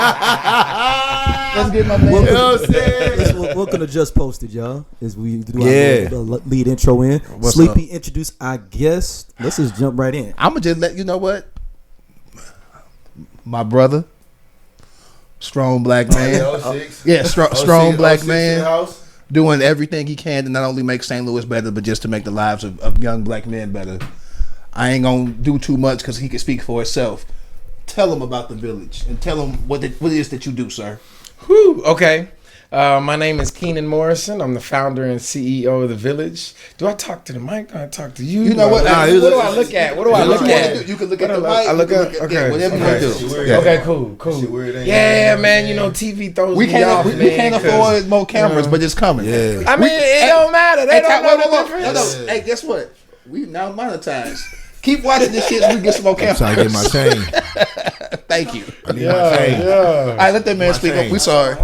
Let's get my man. You know what I'm saying? Welcome to Just Posted, y'all. As we do our lead intro in. What's Sleepy up? Introduce our guest. Let's just jump right in. I'm gonna just let you know what. My brother, strong black man. Strong black man. Doing everything he can to not only make St. Louis better, but just to make the lives of young black men better. I ain't gonna do too much because he can speak for himself. Tell him about the village and tell him what it is that you do, sir. Whew, okay. My name is Kenan Morrison. I'm the founder and CEO of the Village. Do I talk to the mic? Do I talk to you? You know what? What do I look at? What do I look at? You can look at the mic. I look at okay. Whatever you do. Okay, cool. Yeah, man. You know, TV throws me off. We can't afford more cameras, but it's coming. Yeah. I mean, it don't matter. They don't know the difference. No. Hey, guess what? We now monetized. Keep watching this shit so we can get some more cameras. I'm trying to get my chain. Thank you. I need my chain. All right, let that man speak up. We sorry.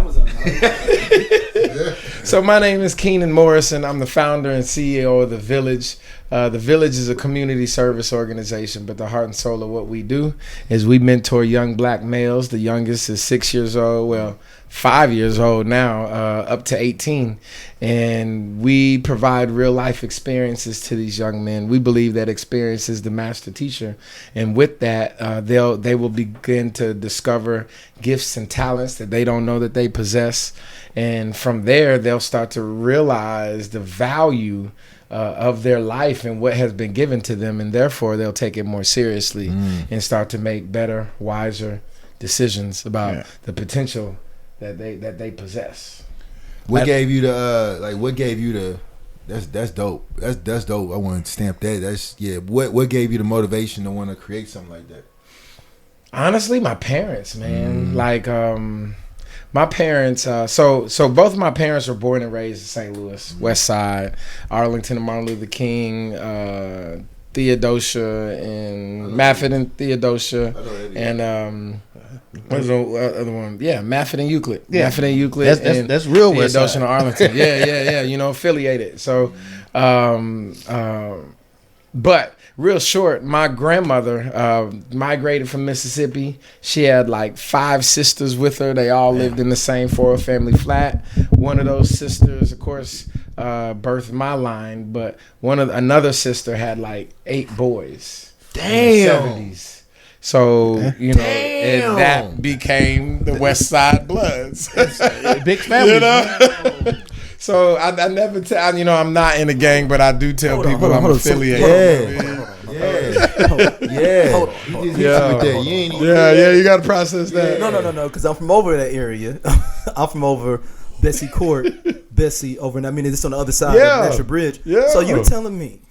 So my name is Kenan Morrison. I'm the founder and CEO of The Village. The Village is a community service organization, but the heart and soul of what we do is we mentor young black males. The youngest is 6 years old, well, 5 years old now, up to 18. And we provide real life experiences to these young men. We believe that experience is the master teacher. And with that, they will begin to discover gifts and talents that they don't know that they possess. And from there, they'll start to realize the value of their life and what has been given to them, and therefore they'll take it more seriously and start to make better, wiser decisions about the potential that they possess. What gave you the that's dope. That's dope. I want to stamp that. What gave you the motivation to want to create something like that? Honestly, my parents, man. My parents, so both my parents were born and raised in St. Louis, West Side, Arlington and Martin Luther King, Theodosia and Maffett and Theodosia, and what's the other one? Yeah, Maffett and Euclid. Yeah. Maffett and Euclid. That's real West Side. Theodosia and Arlington. Yeah. You know, affiliated. So, but real short, my grandmother migrated from Mississippi. She had like 5 sisters with her. They all lived in the same 4-family flat. One of those sisters, of course, birthed my line, but another sister had like 8 boys. Damn. In the 70s. So, you know, and that became the West Side Bloods. Big family. You know? So I never tell, you know, I'm not in a gang, but I do tell people I'm affiliated. Yeah, you got to process that. No, because I'm from over that area. I'm from over Bessie Court, Bessie over, and I mean, it's on the other side of Metro Bridge. Yeah. So you're telling me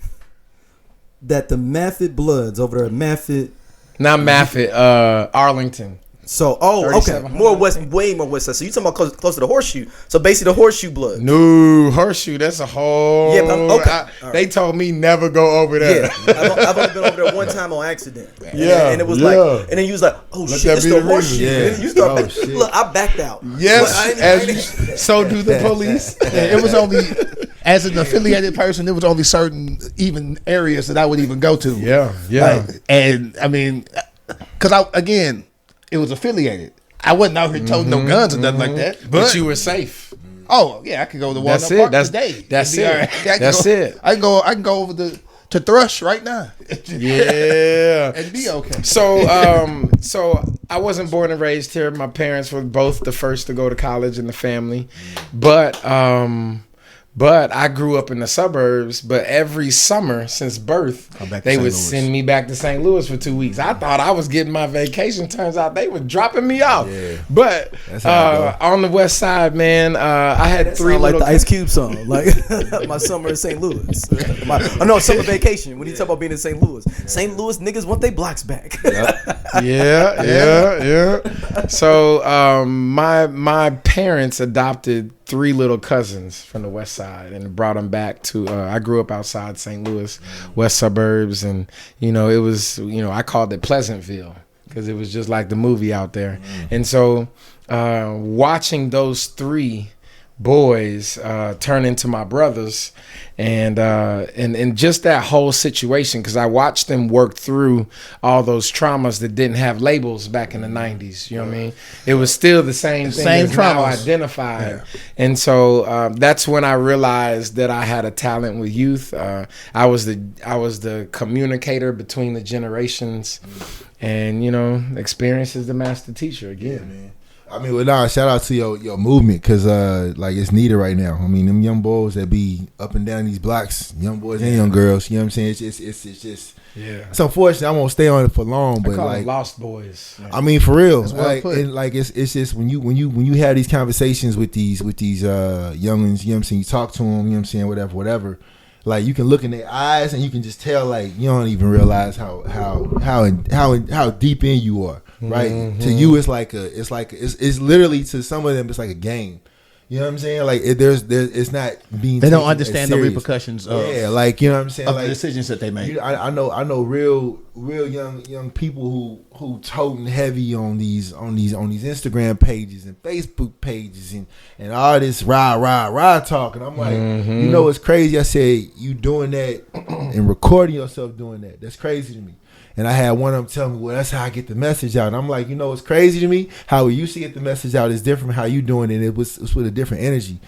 that the Maffett Bloods over there, not Maffett, Arlington. So, okay, way more west side. So you talking about close to the Horseshoe? So basically, the Horseshoe Blood. No, Horseshoe. That's a whole. Yeah, but okay. They told me never go over there. Yeah, I've only been over there one time on accident. And it was like, and then you was like, oh shit, it's the Horseshoe. Yeah. And then you start. Look, I backed out. Yes, so do the police. It was only, as an affiliated person, there was only certain even areas that I would even go to. Yeah. And I mean, because it was affiliated. I wasn't out here toting no guns or nothing like that. But you were safe. Oh yeah, I could go to Walnut Park today. That's it. I can go over to Thrush right now. Yeah, and be okay. So I wasn't born and raised here. My parents were both the first to go to college in the family, but I grew up in the suburbs. But every summer since birth, they would send me back to St. Louis for 2 weeks. I thought I was getting my vacation. Turns out they were dropping me off. Yeah. But on the west side, man, I had 3 like the Ice Cube song, like my summer in St. Louis. Summer vacation. When you talk about being in St. Louis, St. Louis niggas want their blocks back. Yeah. So my parents adopted 3 little cousins from the west side and brought them back to I grew up outside St. Louis, west suburbs, and you know it was, you know, I called it Pleasantville because it was just like the movie out there. And so watching those 3 boys turn into my brothers, and just that whole situation, because I watched them work through all those traumas that didn't have labels back in the 90s. You know what I mean? It was still the same thing, same traumas now identified. Yeah. And so that's when I realized that I had a talent with youth. I was the communicator between the generations, and experience is the master teacher again. Yeah, man. I mean, well, nah, shout out to your movement, because like it's needed right now. I mean, them young boys that be up and down these blocks, young boys and young girls. You know what I'm saying? It's just it's unfortunate. I won't stay on it for long, but call like them lost boys. I mean, for real, it's just when you have these conversations with these youngins, you know what I'm saying? You talk to them, you know what I'm saying? Whatever. Like you can look in their eyes and you can just tell, like, you don't even realize how deep in you are. Right. Mm-hmm. To you, it's literally, to some of them, it's like a game. You know what I'm saying? Like it's not being. They don't understand the repercussions of. Yeah, like, you know what I'm saying? Of like the decisions that they make. I know real young people who toting heavy on these Instagram pages and Facebook pages and all this rah talk, and I'm like, you know what's crazy? I said, you doing that and recording yourself doing that. That's crazy to me. And I had one of them tell me, well, that's how I get the message out. And I'm like, it's crazy to me. How we used to get the message out is different from how you doing it. It was with a different energy.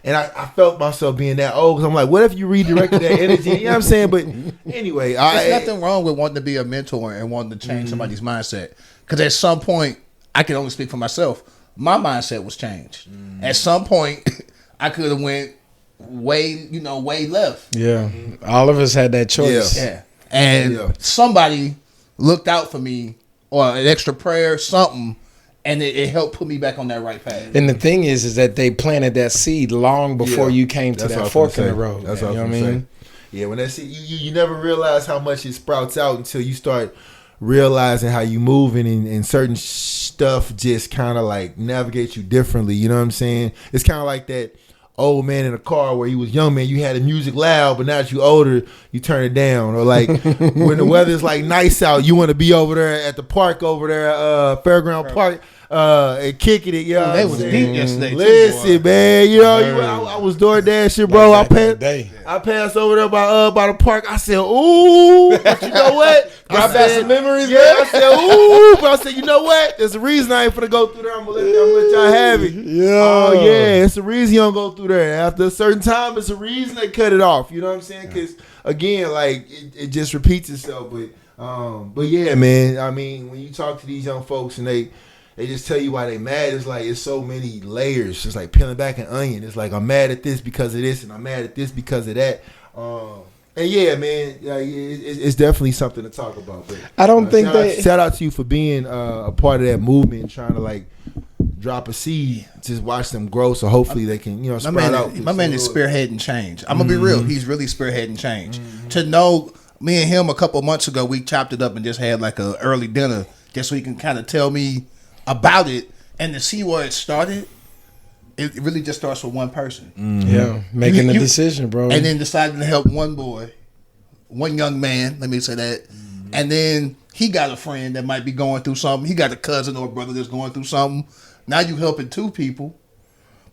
And I felt myself being that old, because I'm like, what if you redirected that energy? You know what I'm saying? But anyway. There's nothing wrong with wanting to be a mentor and wanting to change somebody's mindset. Because at some point, I can only speak for myself, my mindset was changed. At some point, I could have went way left. Yeah. All of us had that choice. Yeah. And somebody looked out for me, or an extra prayer, something, and it helped put me back on that right path. And the thing is that they planted that seed long before you came to that fork in the road. That's what I mean. Yeah, when that seed, you never realize how much it sprouts out until you start realizing how you moving, and certain stuff just kind of like navigate you differently. You know what I'm saying? It's kind of like that old man in a car where you was young man, you had the music loud, but now that you older, you turn it down. Or like when the weather's like nice out, you want to be over there at the park over there, Fairground Park, and kicking it. You know, they was deep yesterday. Listen, man, I was doing that shit, bro. I passed over there by the park. I said, ooh, but you know what? Got back some memories, man. I said, ooh, but I said, you know what? There's a reason I ain't finna go through there. I'm gonna let y'all have it. Yeah. Oh yeah, it's a reason you don't go through there. After a certain time, it's a reason they cut it off. You know what I'm saying? Because again, like it just repeats itself. But yeah, man. I mean, when you talk to these young folks and they just tell you why they mad, it's like it's so many layers. It's like peeling back an onion. It's like, I'm mad at this because of this, and I'm mad at this because of that. And yeah, man, it's definitely something to talk about. But I don't think shout out to you for being a part of that movement and trying to like drop a seed, just watch them grow, so hopefully they can sprout out. My man is spearheading change. I'm gonna be real. He's really spearheading change. To know, me and him a couple months ago, we chopped it up and just had like a early dinner, just so he can kind of tell me about it, and to see where it started. It really just starts with one person. Yeah, making a decision, bro. And then deciding to help one boy, one young man, let me say that. And then he got a friend that might be going through something. He got a cousin or a brother that's going through something. Now you helping two people.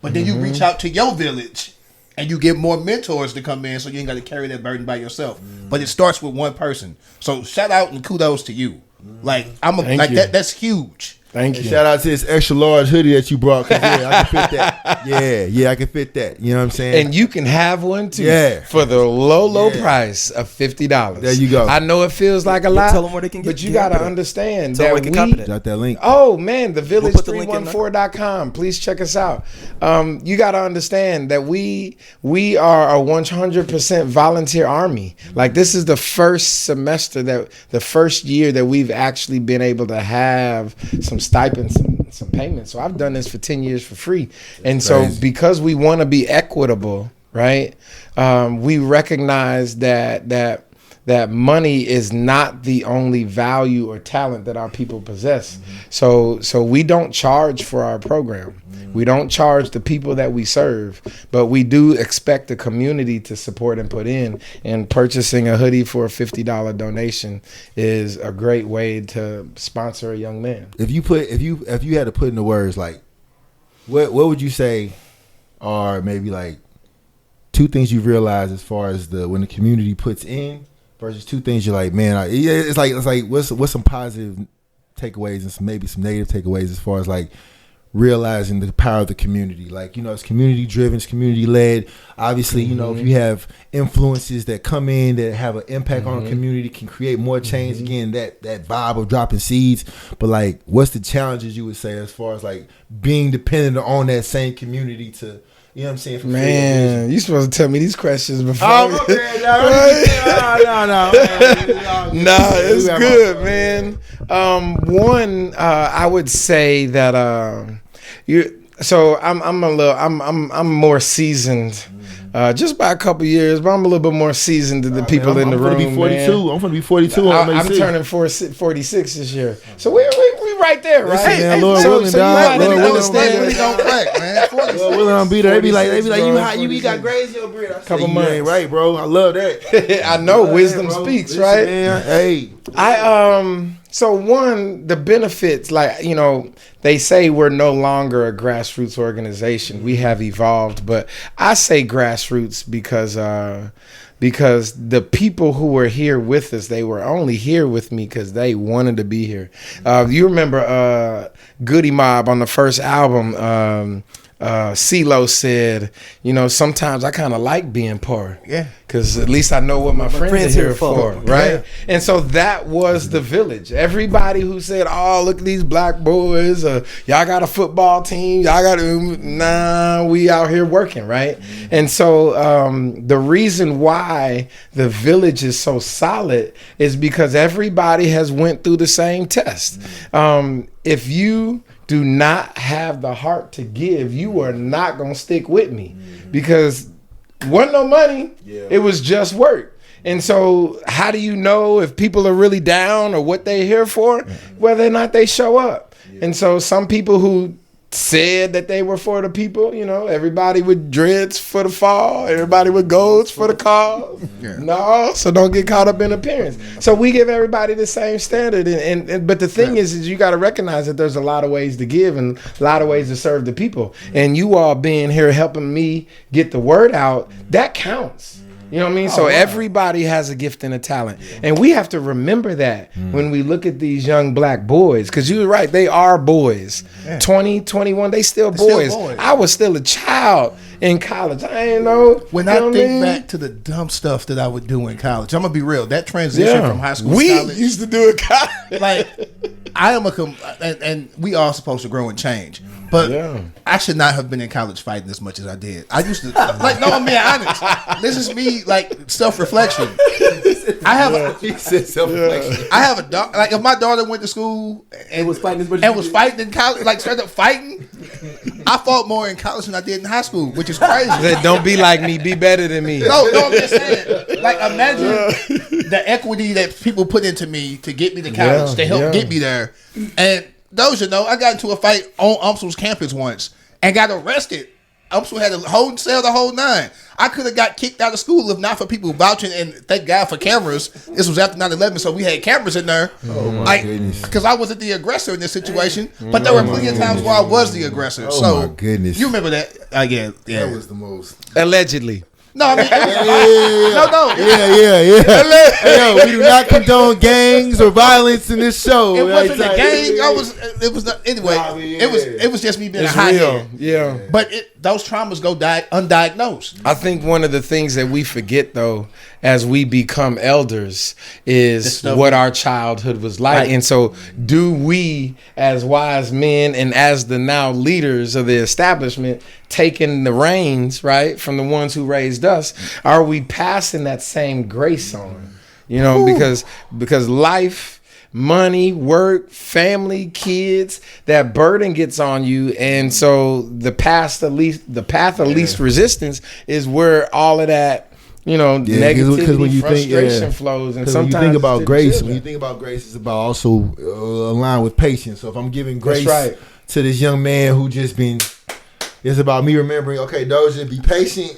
But then you reach out to your village and you get more mentors to come in, so you ain't got to carry that burden by yourself. But it starts with one person. So shout out and kudos to you. Like that's huge. Thank you. Shout out to this extra large hoodie that you brought. Yeah, I can fit that. Yeah, I can fit that. You know what I'm saying? And you can have one too. Yeah. For the low price of $50. There you go. I know it feels like a lot. Tell them where they can get. But you gotta understand that we got that link. Oh man, thevillage314.com. Please check us out. You gotta understand that we are a 100% volunteer army. Like, this is the first year that we've actually been able to have some stipends, some payments. So I've done this for 10 years for free. And so because we want to be equitable, right? We recognize that money is not the only value or talent that our people possess. So we don't charge for our program. We don't charge the people that we serve, but we do expect the community to support and put in. And purchasing a hoodie for a $50 donation is a great way to sponsor a young man. If you had to put in the words, like, what would you say are maybe like 2 things you realize as far as when the community puts in versus 2 things you're like, man, it's like what's some positive takeaways and maybe some negative takeaways as far as like realizing the power of the community. Like, it's community driven, it's community led. Obviously, if you have influences that come in that have an impact on a community, can create more change. Again, that vibe of dropping seeds. But like, what's the challenges you would say as far as like being dependent on that same community to, you know what I'm saying? Man, you supposed to tell me these questions before. No, it's good, man. One, I would say that I'm more seasoned. Just by a couple years, but I'm a little bit more seasoned than the people in the room. I'm gonna be 42. I'm gonna be 42. I'm turning 46 this year, so we right there, right? Listen, man, Lord willing, so dog. Lord willing, don't crack, man. Lord willing, I'm be there. They be like, you got grades in your beard. I Couple say, months. You ain't right, bro. I love that. I know wisdom speaks, Listen, right? Man, hey, So one, the benefits, like, they say we're no longer a grassroots organization. We have evolved, but I say grassroots because the people who were here with us, they were only here with me because they wanted to be here. You remember Goody Mob on the first album, CeeLo said, sometimes I kind of like being poor. Yeah. Because at least I know what my friends are here for, right? Yeah. And so that was the village. Everybody who said, oh, look at these black boys, y'all got a football team, y'all got we out here working, right? Mm-hmm. And so the reason why the village is so solid is because everybody has went through the same test. Mm-hmm. If you do not have the heart to give, you are not going to stick with me, because wasn't no money. Yeah. It was just work. And so how do you know if people are really down or what they're here for? Whether or not they show up. Yeah. And so some people who said that they were for the people, everybody with dreads for the fall, everybody with golds for the cause. Yeah. No, so don't get caught up in appearance. So we give everybody the same standard. And but the thing is you got to recognize that there's a lot of ways to give and a lot of ways to serve the people. And you all being here helping me get the word out, that counts. You know what I mean? So everybody has a gift and a talent. And we have to remember that when we look at these young black boys. Because you're right, they are boys. 20, 21, they still boys. I was still a child in college. I ain't know. When I think back to the dumb stuff that I would do in college, I'm going to be real. That transition from high school to college. We used to do it college. Like, I am and we all supposed to grow and change. But I should not have been in college fighting as much as I did. I used to, I'm being honest. This is me, self-reflection. I have a daughter. Like, if my daughter went to school and was fighting as much and was fighting in college, straight up fighting, I fought more in college than I did in high school, which is crazy. Don't be like me. Be better than me. No, I'm just saying. Imagine the equity that people put into me to get me to college, to help get me there. And those I got into a fight on UMSL's campus once and got arrested. UMSL had a whole cell, the whole 9. I could have got kicked out of school if not for people vouching, and thank God for cameras. This was after 9/11, so we had cameras in there. Oh my goodness! Because I wasn't the aggressor in this situation, but there were plenty of times where I was the aggressor. Oh my goodness! You remember that? Yeah. That was the most. Allegedly. No, I mean, Yeah. We do not condone gangs or violence in this show. It wasn't a gang. It was not. Anyway, it was just me being a hothead. Yeah. But those traumas go undiagnosed. I think one of the things that we forget, though, as we become elders, is what our childhood was like. Right. And so do we, as wise men and as the now leaders of the establishment, taking the reins, right, from the ones who raised us, are we passing that same grace on? Because life, money, work, family, kids, that burden gets on you. And so the path of least resistance is where all of that, negativity, frustration flows. And sometimes when you think about grace, it's about also aligned with patience. So if I'm giving grace to this young man who just been It's about me remembering, okay, Doja, be patient.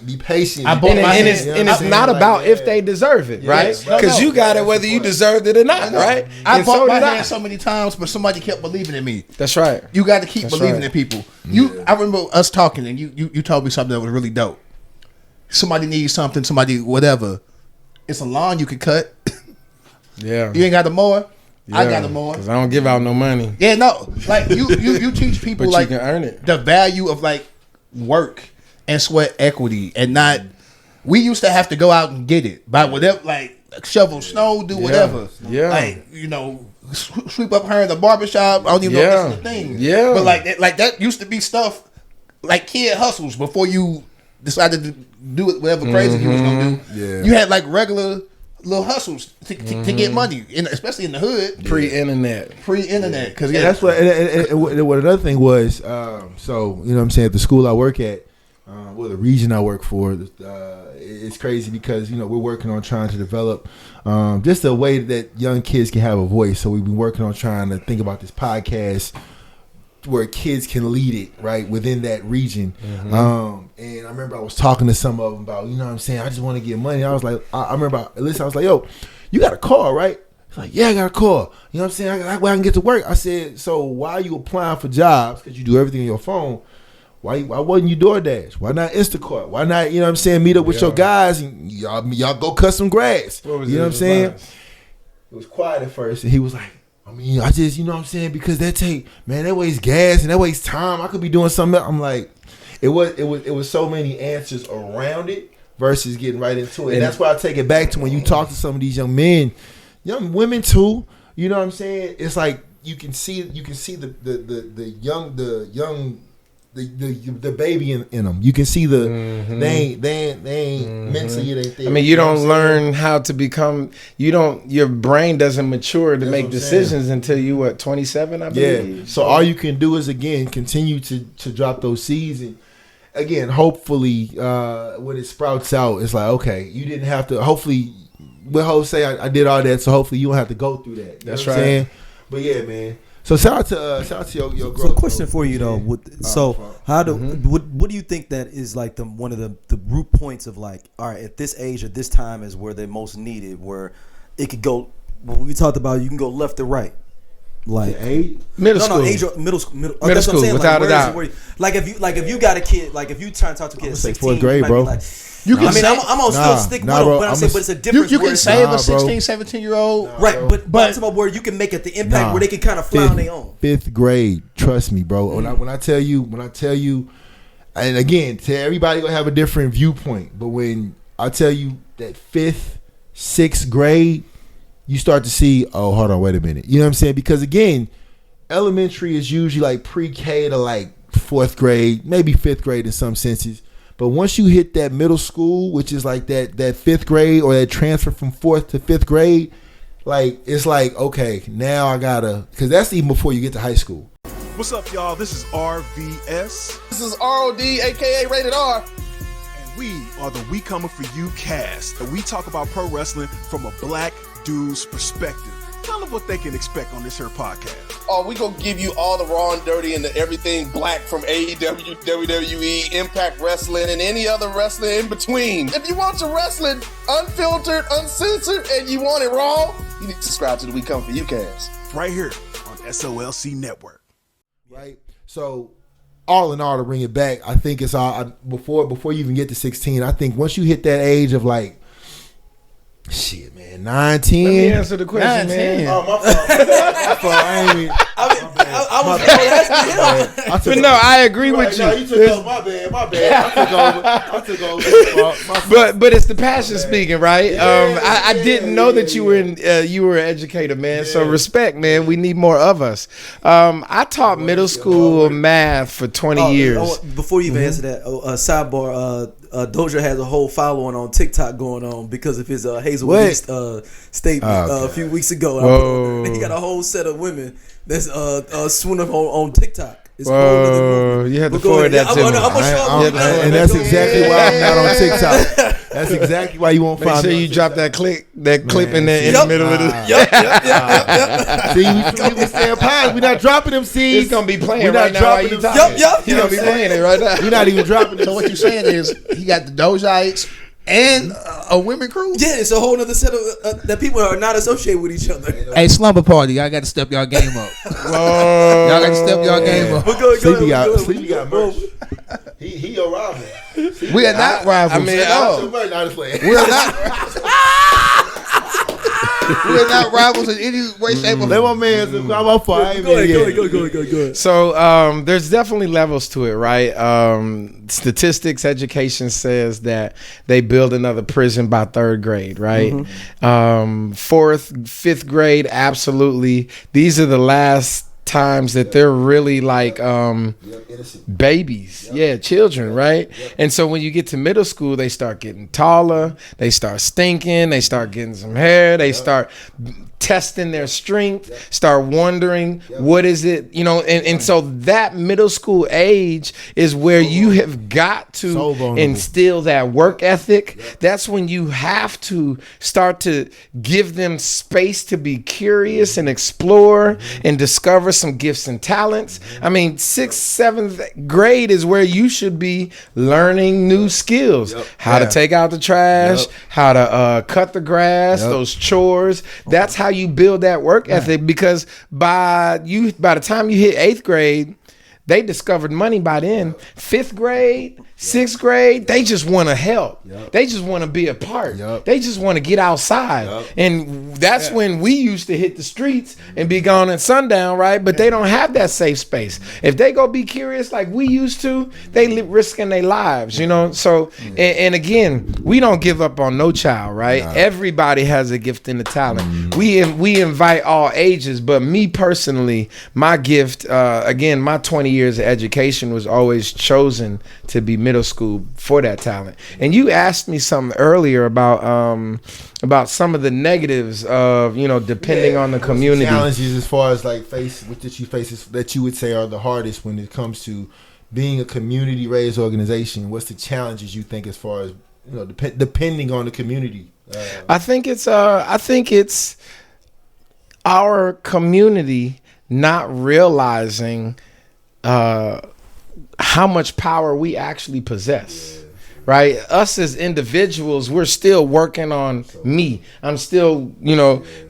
And it's not about if they deserve it, right? Because you got it whether you deserved it or not, right? I bought my hand so many times, but somebody kept believing in me. That's right. You got to keep believing in people. I remember us talking, and you told me something that was really dope. Somebody needs something, somebody whatever. It's a lawn you can cut. Yeah. You ain't got the mower. Yeah, I got the mower. Because I don't give out no money. Yeah, no. Like you teach people but like you can earn it. The value of like work and sweat equity, and not. We used to have to go out and get it by whatever, like shovel snow, do whatever. Yeah. Like sweep up her in the barbershop. I don't even know if that's the thing. Yeah. But like that used to be stuff like kid hustles before you decided to do it whatever crazy you was gonna do. Yeah. You had like regular little hustles to get money, especially in the hood. Pre-internet. Because that's what. And what another thing was. So you know what I'm saying, at the school I work at, the region I work for, it's crazy because we're working on trying to develop just a way that young kids can have a voice. So we've been working on trying to think about this podcast where kids can lead it right within that region. And I remember I was talking to some of them about, what I'm saying, I just want to get money. I was like, I remember I was like, yo, you got a car, right? He's like, yeah, I got a car. You know what I'm saying? I can get to work. I said, so why are you applying for jobs? Because you do everything on your phone. Why wasn't you DoorDash? Why not Instacart? Why not, meet up with your guys and y'all go cut some grass? You know what I'm saying? It was quiet at first, and he was like, I just, because that wastes gas and that wastes time. I could be doing something else. I'm like, it was so many answers around it versus getting right into it. And that's why I take it back to when you talk to some of these young men, young women too. You know what I'm saying? It's like you can see the young the baby in them. You can see they ain't mentally it ain't there. You don't learn how to become. Your brain doesn't mature to make decisions until you 27, I believe. Yeah. So all you can do is again continue to drop those seeds, and again hopefully when it sprouts out, it's like, okay, you didn't have to. Hopefully, what Ho say, I did all that, so hopefully you don't have to go through that. That's right. Saying? But yeah, man. So shout out to your growth. So question for you though, what do you think that is like one of the root points of like, all right, at this age at this time is where they're most needed, where it could go. When we talked about you can go left or right, like middle school, middle school, middle school, without a doubt. If you got a kid, like if you try to talk to a kid at 16, 4th grade, bro. I'm gonna still stick with them, but I'm saying, but it's a difference. You can save a 16, 17-year-old, right? But I'm talking about where you can make it the impact where they can kind of fly on their own. 5th grade, trust me, bro. When I tell you, and again, to everybody gonna have a different viewpoint, but when I tell you that 5th, 6th grade, you start to see, oh, hold on, wait a minute. You know what I'm saying? Because again, elementary is usually like pre-K to like 4th grade, maybe 5th grade in some senses. But once you hit that middle school, which is like that 5th grade or that transfer from 4th to 5th grade, like it's like, okay, now I gotta, because that's even before you get to high school. What's up, y'all? This is RVS. This is ROD, aka Rated R. And we are the We Coming For You cast. And we talk about pro wrestling from a black dude's perspective. Tell them what they can expect on this here podcast. Oh, we gonna give you all the raw and dirty and everything black from AEW, WWE, Impact Wrestling, and any other wrestling in between. If you want your wrestling unfiltered, uncensored, and you want it raw, you need to subscribe to the We Come For You cast. Right here on SOLC Network. Right? So, all in all, to bring it back, I think it's all, before you even get to 16, I think once you hit that age of like, shit, man, 9, 10. Let me answer the question, 9, man. 10. Oh, my fault. But no, I agree with you. No, you took over. My bad. I took over. But it's the passion speaking, right? I didn't know that you were you were an educator, man. So respect, man. We need more of us. I taught middle school math for 20 years. Before you even answer that, sidebar. Doja has a whole following on TikTok going on because of his Hazel East statement a few weeks ago. He got a whole set of women that's swooning on TikTok. It's a whole other movement. You had to forward that to me. And that's exactly why I'm not on TikTok. That's exactly why you won't find me. Make sure you drop that clip in the middle of the. See, we saying pies. We're not dropping them seeds. It's gonna be playing right now while you talking. You're gonna be playing it right now. We're not even dropping it. So what you're saying is he got the Dojites and a women crew? Yeah, it's a whole other set of that people are not associated with each other. Hey, slumber party, y'all got to step y'all game up. Y'all got to step y'all game up. Sleepy got merch. He your rival. We are not rivals. We're not rivals in any way, shape, or form. Let my man go ahead. So there's definitely levels to it, right? Statistics, education says that they build another prison by 3rd grade, right? 4th, 5th grade, absolutely. These are the last times that they're really like babies, children, right? And so when you get to middle school, they start getting taller, they start stinking, they start getting some hair, they start testing their strength, start wondering what is it, and so that middle school age is where you have got to instill that work ethic. That's when you have to start to give them space to be curious and explore and discover some gifts and talents. I mean, 6th, 7th grade is where you should be learning new skills, how to take out the trash, how to cut the grass, those chores. That's how you build that work ethic, because by the time you hit 8th grade, they discovered money by then. 5th grade, 6th grade, they just want to help. They just want to be a part. They just want to get outside. And that's when we used to hit the streets and be gone at sundown, right? But they don't have that safe space. If they go be curious like we used to, they risking their lives, So, and again, we don't give up on no child, right? Everybody has a gift and a talent. We invite all ages, but me personally, my gift, again, my 20 years of education was always chosen to be middle school for that talent. And you asked me something earlier about some of the negatives of depending on the community. Challenges as far as like that you would say are the hardest when it comes to being a community raised organization. What's the challenges you think as far as depending on the community? I think it's our community not realizing how much power we actually possess, right? Us as individuals, we're still working on me. I'm still,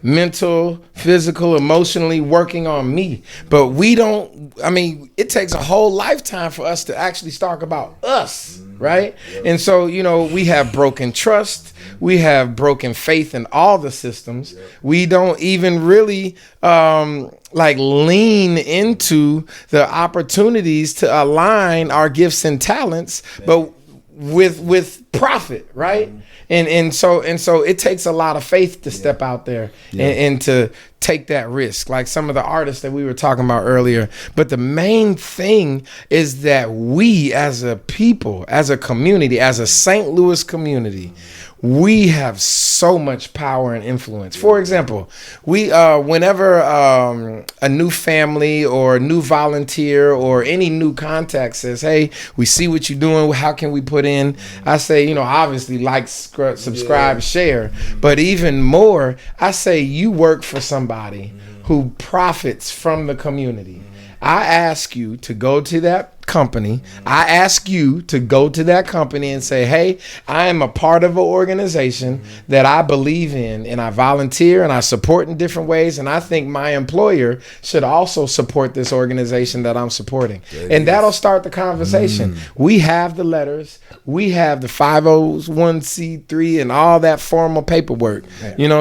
mental, physical, emotionally working on me. But it takes a whole lifetime for us to actually talk about us, right? And so, we have broken trust. We have broken faith in all the systems. We don't even really lean into the opportunities to align our gifts and talents, but with profit, right? And so it takes a lot of faith to step out there and to take that risk, like some of the artists that we were talking about earlier. But the main thing is that we as a people, as a community, as a St. Louis community, we have so much power and influence. For example, we whenever a new family or a new volunteer or any new contact says, hey, we see what you're doing, how can we put in? I say, obviously like, subscribe, share. But even more, I say you work for somebody who profits from the community. I ask you to go to that company. I ask you to go to that company and say, hey, I am a part of an organization that I believe in, and I volunteer and I support in different ways, and I think my employer should also support this organization that I'm supporting. And that'll start the conversation. We have the letters, we have the 501c3 and all that formal paperwork,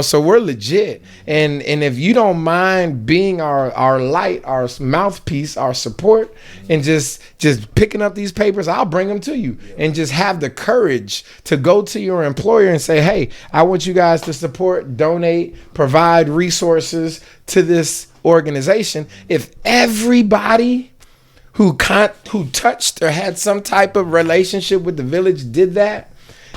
so we're legit. And if you don't mind being our light, our mouthpiece, our support, and just picking up these papers, I'll bring them to you. And just have the courage to go to your employer and say, hey, I want you guys to support, donate, provide resources to this organization. If everybody who touched or had some type of relationship with the village did that,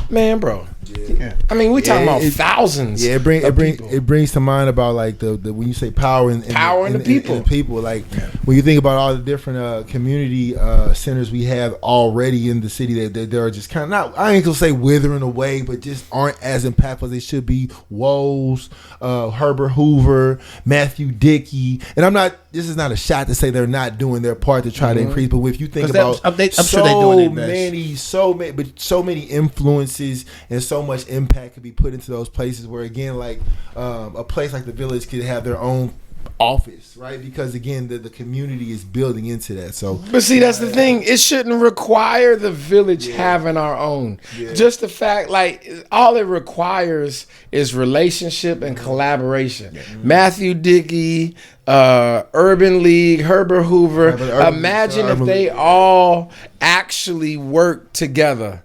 man, bro, Yeah. I mean, we talking about thousands. Yeah, it brings to mind about like the when you say power in the people. Like when you think about all the different community centers we have already in the city that they're just kind of not. I ain't gonna say withering away, but just aren't as impactful as they should be. Woes, Herbert Hoover, Matthew Dickey, and I'm not. This is not a shot to say they're not doing their part to try to increase. But if you think about I'm sure they're doing their best. so many influences and so much impact could be put into those places where, again, like a place like the Village could have their own office, right? Because again, the community is building into that. So, but see, that's the thing. It shouldn't require the Village having our own. Yeah. Just the fact, like, all it requires is relationship and collaboration. Yeah. Matthew Dickey, Urban League, Herbert Hoover. Imagine if they all actually worked together.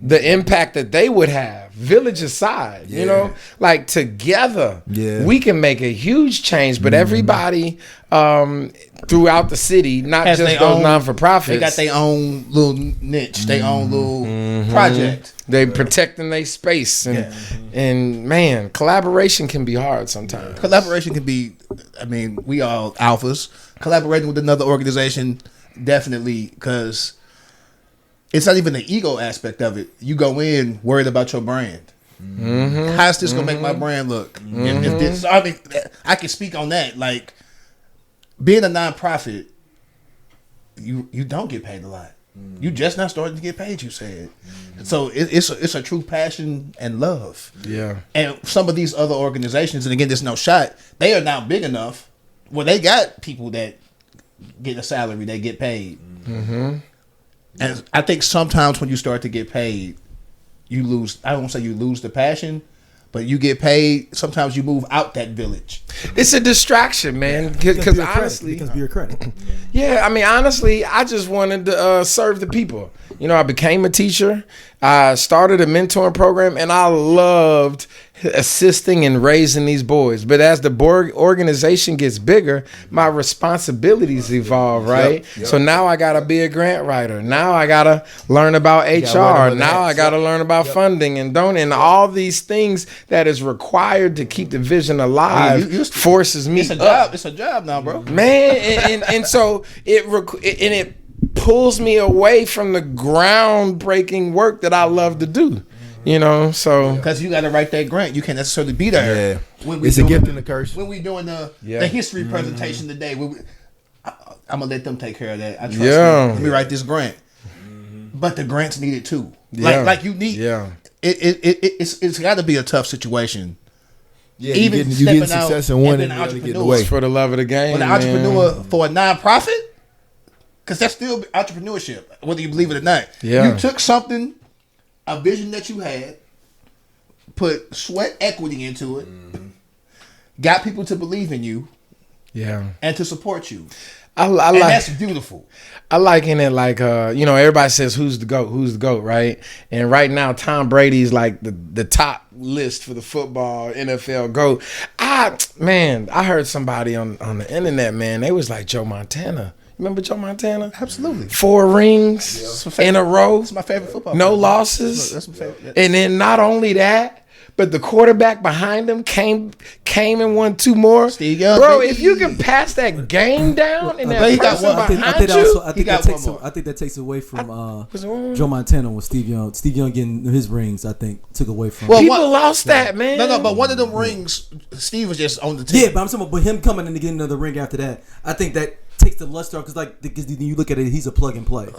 The impact that they would have, Village aside, you know, like together, we can make a huge change. But everybody throughout the city, not just those non-for-profits, they got their own little niche, their own little project. They protecting their space, and man, collaboration can be hard sometimes. Collaboration can be. I mean, we all alphas. Collaborating with another organization, definitely, because it's not even the ego aspect of it. You go in worried about your brand. How's this gonna make my brand look? If this, I mean, I can speak on that. Like being a nonprofit, you don't get paid a lot. You just not starting to get paid. You said so. It's a true passion and love. Yeah. And some of these other organizations, and again, there's no shot. They are now big enough where they got people that get a salary. They get paid. And I think sometimes when you start to get paid, you lose. I don't say you lose the passion, but you get paid. Sometimes you move out that village. It's a distraction, man. Because honestly, it can be a credit. Yeah, I mean, honestly, I just wanted to serve the people. You know, I became a teacher. I started a mentoring program, and I loved assisting and raising these boys. But as the organization gets bigger, my responsibilities evolve, right? Yep. So now I got to be a grant writer. Now I got to learn about HR. Now I got to learn about funding and donor, and all these things that is required to keep the vision alive forces me It's a job. It's a job now, bro. Man, and so it pulls me away from the groundbreaking work that I love to do. You know, so because you got to write that grant, you can't necessarily be there. Yeah, it's a gift and a curse. When we doing the history presentation today, I'm gonna let them take care of that. I trust them. Let me write this grant, but the grants needed too. Like you need. Yeah, it's got to be a tough situation. Yeah, even you getting success in one and then getting away for the love of the game. But an entrepreneur for a nonprofit, because that's still entrepreneurship, whether you believe it or not. Yeah, you took something. A vision that you had, put sweat equity into it, got people to believe in you, and to support you. I like that's beautiful. I liken it like you know, everybody says who's the GOAT, right? And right now Tom Brady's like the top list for the football NFL GOAT. I heard somebody on the internet, man, they was like Joe Montana. Remember Joe Montana? Absolutely. 4 rings in a row. It's my favorite football. No losses. That's my favorite. And then not only that, but the quarterback behind him came and won 2 more. Steve Young, bro, if you can pass that game down and that person behind you, I think that takes away from Joe Montana with Steve Young. Steve Young getting his rings, I think, took away from. Well, people lost that, man. No, but one of them rings, Steve was just on the team. Yeah, but I'm saying, but him coming in to get another ring after that, I think that takes the luster off because you look at it, he's a plug and play.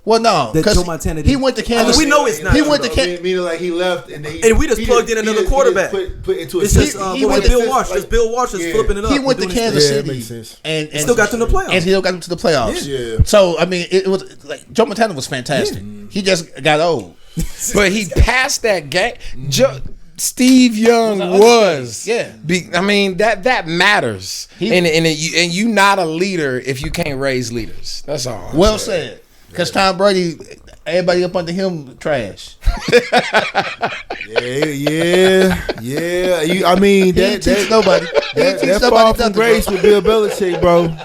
Well, no, because Joe Montana he went to Kansas. We know it's not. He went to Kansas. Meaning like he left and we just plugged in another quarterback. Put into a it's just Bill Walsh. Just Bill Walsh is flipping it up. He went to Kansas City and still got them to the playoffs. And he still got them to the playoffs. Yeah. So I mean, it was like Joe Montana was fantastic. Yeah. He just got old, but he passed that game. Steve Young was. Yeah. I mean, that matters. And you not a leader if you can't raise leaders. That's all. Well said. Because Tom Brady, everybody up under him, trash. Yeah. I mean, that teach nobody. That fall from grace with Bill Belichick, bro.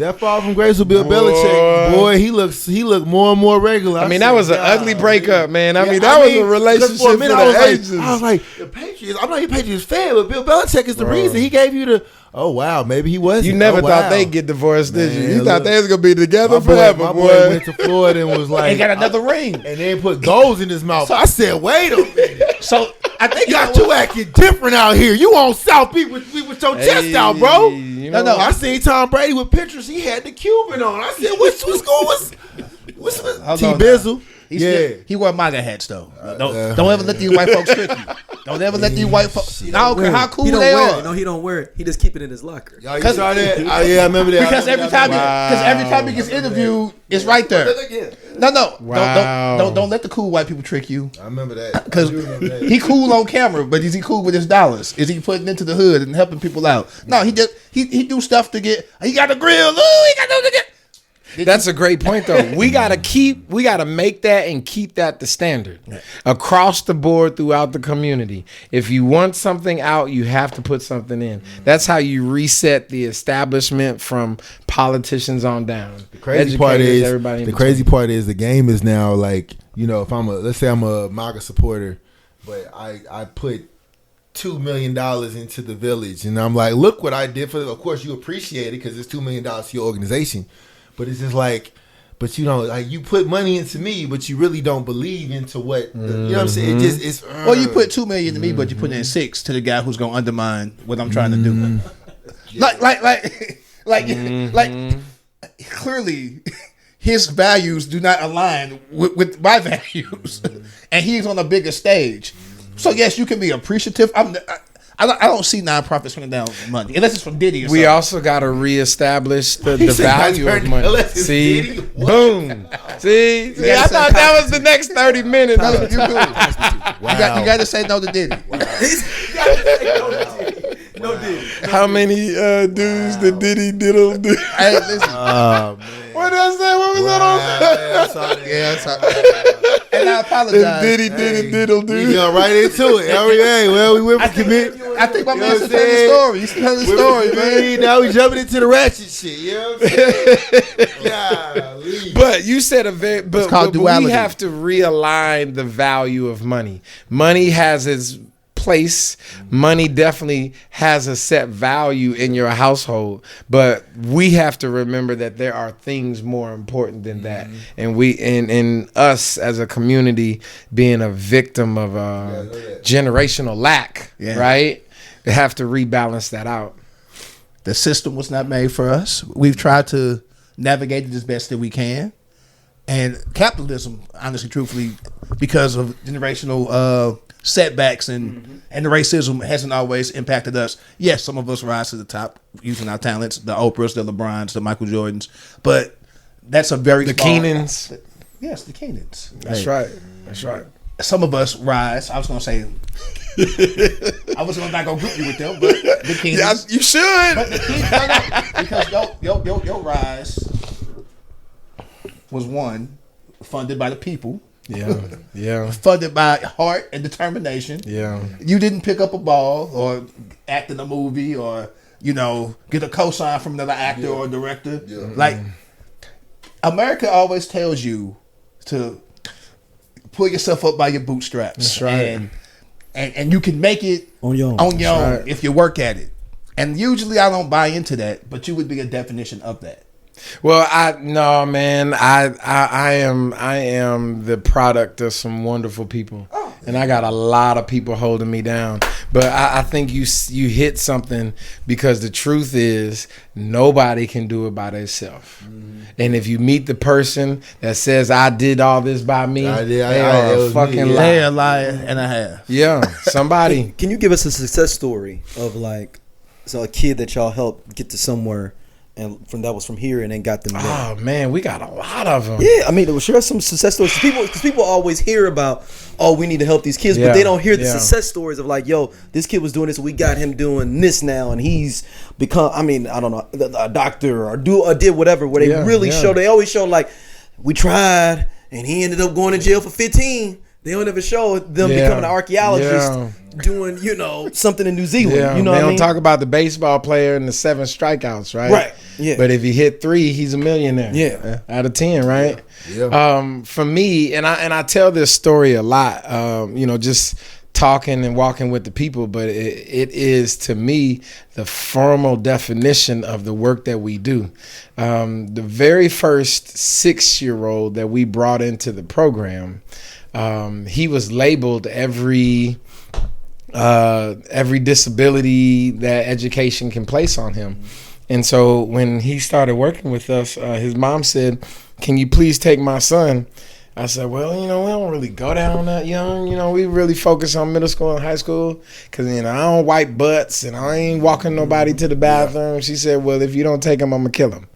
That fall from grace with Bill Belichick, boy, he looked more and more regular. I mean, that was an ugly breakup, man. I mean, that was a relationship for the ages. I was like, the Patriots. I'm not a Patriots fan, but Bill Belichick is the reason he gave you the. Oh wow, maybe he was. You never thought they'd get divorced, did you? You thought they was gonna be together forever, my boy went to Florida and was like, he got another ring, and then put goals in his mouth. So I said, wait a minute. So I think you acting different out here. You on South Beach with your chest out, bro. No. I seen Tom Brady with pictures. He had the Cuban on. I said, what's T Bizzle? He wore MAGA hats though. Don't ever let these white folks trick you. Don't ever let these white folks. I don't care how cool they are. No, he don't wear it. He just keep it in his locker. Y'all, you saw that? I remember that. Because every time he gets interviewed, it's right there. No. Wow. Don't let the cool white people trick you. I remember that. Because he cool on camera, but is he cool with his dollars? Is he putting into the hood and helping people out? No, he do stuff to get. He got a grill. He got no to get. That's a great point, though. We gotta make that and keep that the standard across the board throughout the community. If you want something out, you have to put something in. That's how you reset the establishment from politicians on down. The crazy part is the game is now like, if let's say I'm a MAGA supporter, but I put $2 million into the village, and I'm like, look what I did for. Of course, you appreciate it because it's $2 million to your organization. But it's just like, but you don't like you put money into me, but you really don't believe into what you know what I'm saying. It's well, you put $2 million to me, but you put in $6 million to the guy who's gonna undermine what I'm trying to do. Like clearly, his values do not align with my values, and he's on a bigger stage. So yes, you can be appreciative. I don't see nonprofits turning down money unless it's from Diddy. Or we something. also got to reestablish the value of money. See, boom. See, I thought that was the next 30 minutes. No, you cool. Wow. You got to say no to Diddy. No Diddy. How many dudes did Diddy diddle do? Hey, listen. What did I say? What was that on? I saw. And I apologize. Diddy diddle dude. We go right into it. Well, we went for commit. I think my man's telling the story. He's telling the story, man. Now we jumping into the ratchet shit. You know what I'm saying? But you said but we have to realign the value of money. Money has its place. Money definitely has a set value in your household, but we have to remember that there are things more important than that. And and us as a community being a victim of generational lack, right? We have to rebalance that out. The system was not made for us. We've tried to navigate it as best that we can. And capitalism, honestly, truthfully, because of generational setbacks and the racism hasn't always impacted us. Yes, some of us rise to the top using our talents, the Oprahs, the LeBrons, the Michael Jordans, but that's a very the Kenans. Yes, the Kenans. That's right. That's right. Some of us rise. I was gonna say, I was not gonna group you with them, but the Kenans. Yeah, you should. But the Kenans, because your rise was one funded by the people. Yeah. Funded by heart and determination. Yeah. You didn't pick up a ball or act in a movie or, get a cosign from another actor or director. Yeah. Like, America always tells you to pull yourself up by your bootstraps. That's right. And you can make it on your own if you work at it. And usually I don't buy into that, but you would be a definition of that. Well, I am the product of some wonderful people, and I got a lot of people holding me down. But I think you hit something, because the truth is nobody can do it by themselves. And if you meet the person that says I did all this by me, they are a fucking liar. They're a liar and a half. Yeah, somebody. Can you give us a success story of a kid that y'all helped get to somewhere? And that was from here, and then got them there. Oh man, we got a lot of them. Yeah, I mean, share some success stories. Because people always hear about, we need to help these kids, but they don't hear the success stories of this kid was doing this, we got him doing this now, and he's become, I don't know, a doctor or did whatever. Where they really show, they always show we tried, and he ended up going to jail for 15. They don't ever show them becoming an archaeologist doing, something in New Zealand. Yeah. You know they what I don't mean? talk about the baseball player and the 7 strikeouts, right? Right. Yeah. But if he hit 3, he's a millionaire. Yeah. Out of 10, right? Yeah. For me, and I tell this story a lot, just talking and walking with the people, but it is, to me, the formal definition of the work that we do. The very first 6-year-old that we brought into the program, he was labeled every disability that education can place on him. And so when he started working with us, his mom said, "Can you please take my son?" I said, "Well, we don't really go down that young. We really focus on middle school and high school because, I don't wipe butts and I ain't walking nobody to the bathroom." She said, "Well, if you don't take him, I'm going to kill him."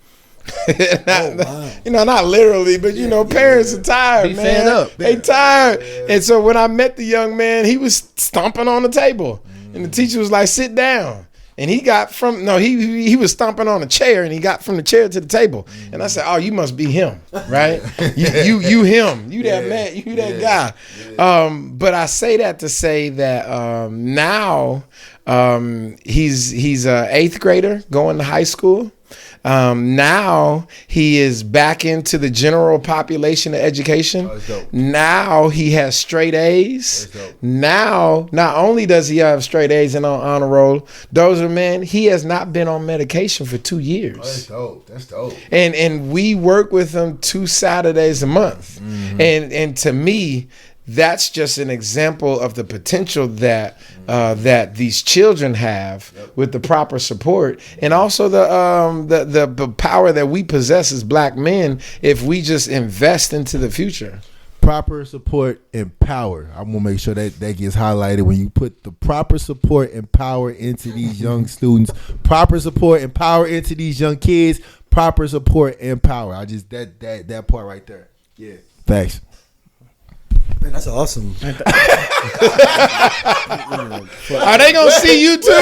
Not literally, but parents are tired, man. They tired. And so when I met the young man, he was stomping on the table, and the teacher was like, "Sit down." And he got he was stomping on a chair, and he got from the chair to the table. And I said, "Oh, you must be him, right? you him, you that man, you that guy." But I say that to say that now he's a 8th grader going to high school. Now he is back into the general population of education. Now he has straight A's. Now, not only does he have straight A's and on honor roll, he has not been on medication for 2 years. That's dope. And we work with him 2 Saturdays a month. And to me, that's just an example of the potential that these children have with the proper support, and also the power that we possess as black men if we just invest into the future. Proper support and power. I'm gonna make sure that gets highlighted when you put the proper support and power into these young students. Proper support and power into these young kids. Proper support and power. I just that part right there. Yeah. Thanks. Man, that's awesome. Are they gonna see you too? Or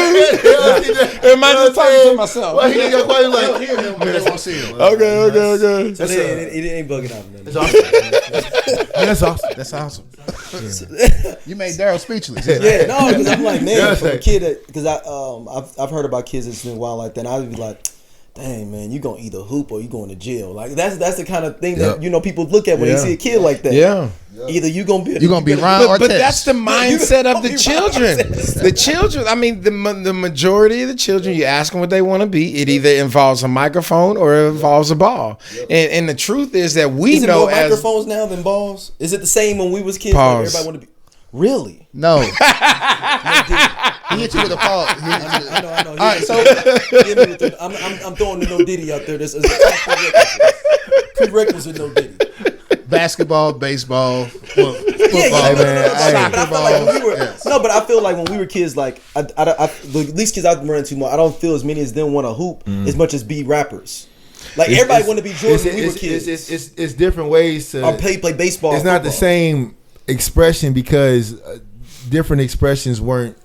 am I just talking to myself? Well, he got quite like They won't see him. Okay. So it ain't bugging out, man. That's awesome. You made Daryl speechless. Yeah, no, because I'm like, man, for a kid, because I've heard about kids that's been wild like that, and I would be like, dang, man, you gonna either hoop or you going to jail. Like that's the kind of thing that people look at when they see a kid like that. Yeah. Either you gonna be Ron or but Tess. that's the mindset of the children. The children. I mean, the majority of the children, you ask them what they want to be. It either involves a microphone or it involves a ball. And the truth is that we is it know more microphones now than balls. Is it the same when we was kids? Pause. Like everybody want to be. Really? No. He hit you with a pause. I know. All right, so I'm throwing the no Diddy out there. This is a prerequisite no Diddy. Basketball, baseball, football, soccer ball. But I feel like when we were kids, like the least kids I've run into, I don't feel as many as them want to hoop as much as be rappers. Like everybody want to be Jordan when we were kids. It's different ways to or play baseball. It's not the same expression because different expressions weren't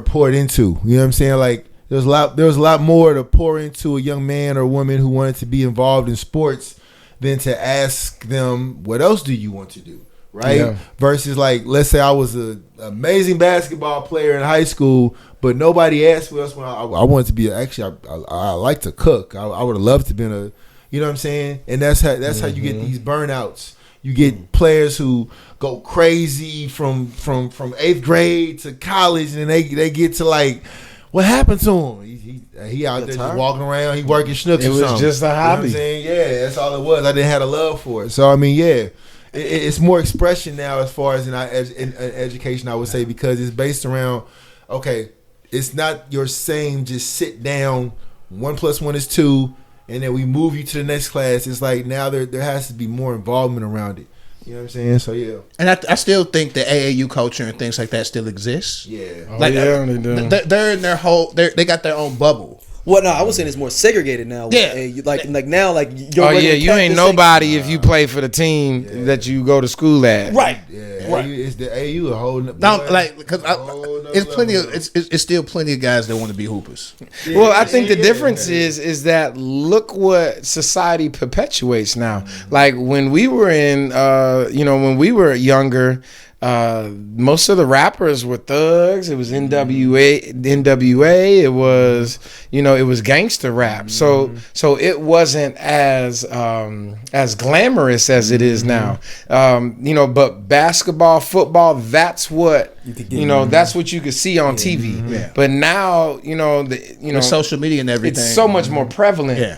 poured into. You know what I'm saying? Like there was a lot more to pour into a young man or woman who wanted to be involved in sports than to ask them, what else do you want to do? Right? Yeah. Versus like, let's say I was an amazing basketball player in high school, but nobody asked me else when I wanted to be. Actually, I like to cook. I would have loved to been a, you know what I'm saying? And that's how you get these burnouts. You get players who go crazy from 8th grade to college, and then they get to like, what happened to him? He out there just walking around. He working schnooks or something. It was just a hobby. You know what I'm saying? Yeah, that's all it was. I didn't have a love for it. So I mean, yeah, it's more expression now as far as in education. I would say because it's based around. Okay, it's not your same. Just sit down. 1 + 1 is 2, and then we move you to the next class. It's like now there has to be more involvement around it. You know what I'm saying? So yeah, and I still think the AAU culture and things like that still exists. Yeah, like they do. They're in their whole. They got their own bubble. Well, no, I was saying it's more segregated now. Yeah, like now, like you ain't nobody if you play for the team that you go to school at. Right. Yeah. Right. It's the AAU a whole. No, like because it's plenty of it's still plenty of guys that want to be hoopers. Yeah, well, I think the difference is that look what society perpetuates now. Like when we were when we were younger. most of the rappers were thugs. It was NWA. It was, it was gangster rap. So it wasn't as glamorous as it is now. But basketball, football, that's what that's what you could see on TV. Yeah. But now, with social media and everything, it's so much more prevalent. Yeah.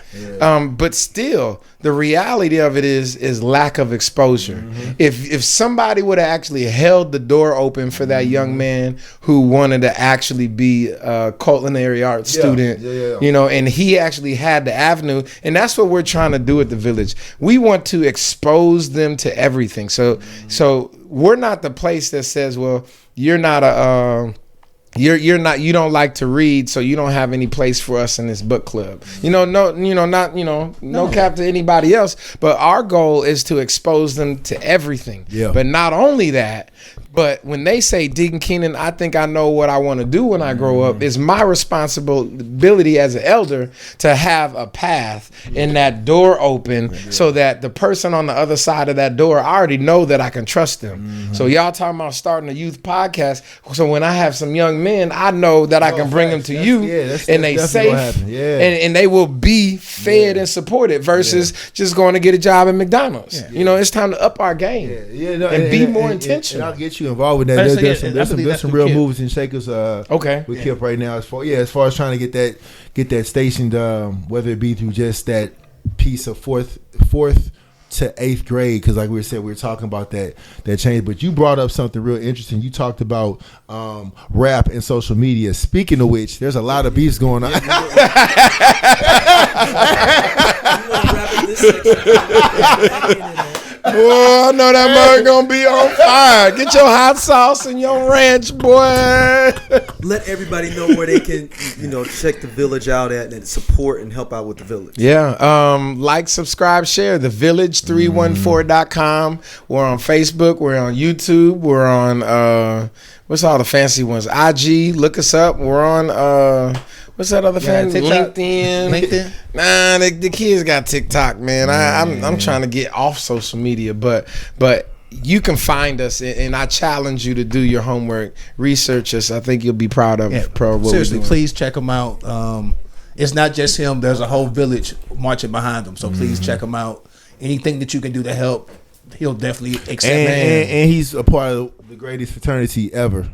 But still, the reality of it is lack of exposure. If somebody would have actually held the door open for that young man who wanted to actually be a culinary arts student, and he actually had the avenue, and that's what we're trying to do at the Village. We want to expose them to everything. So we're not the place that says, well, you're not you don't like to read, so you don't have any place for us in this book club. No cap to anybody else, but our goal is to expose them to everything. Yeah. But not only that, but when they say, Deacon Kenan, I think I know what I want to do when I grow up, it's my responsibility as an elder to have a path and that door open so that the person on the other side of that door, I already know that I can trust them. So y'all talking about starting a youth podcast. So when I have some young men, I know that I can bring them to you and they safe and they will be fed and supported versus just going to get a job at McDonald's. It's time to up our game and be more intentional. And I'll get you involved with that. There's some real moves and shakers with Kip right now as far as trying to get that stationed, whether it be through just that piece of fourth to 8th grade, because like we said, we were talking about that change. But you brought up something real interesting. You talked about rap and social media. Speaking of which, there's a lot of beefs going on. Boy, I know that mug gonna be on fire. Get your hot sauce and your ranch, boy. Let everybody know where they can, check the Village out at and support and help out with the Village. Yeah. Like, subscribe, share. thevillage314.com. We're on Facebook. We're on YouTube. We're on what's all the fancy ones? IG. Look us up. We're on what's that other fan? LinkedIn. Nah, the kids got TikTok, man. I'm trying to get off social media, but you can find us, and I challenge you to do your homework, research us. I think you'll be proud of what seriously, we're doing. Please check him out. It's not just him. There's a whole village marching behind him. So please check him out. Anything that you can do to help, he'll definitely accept. And he's a part of the greatest fraternity ever.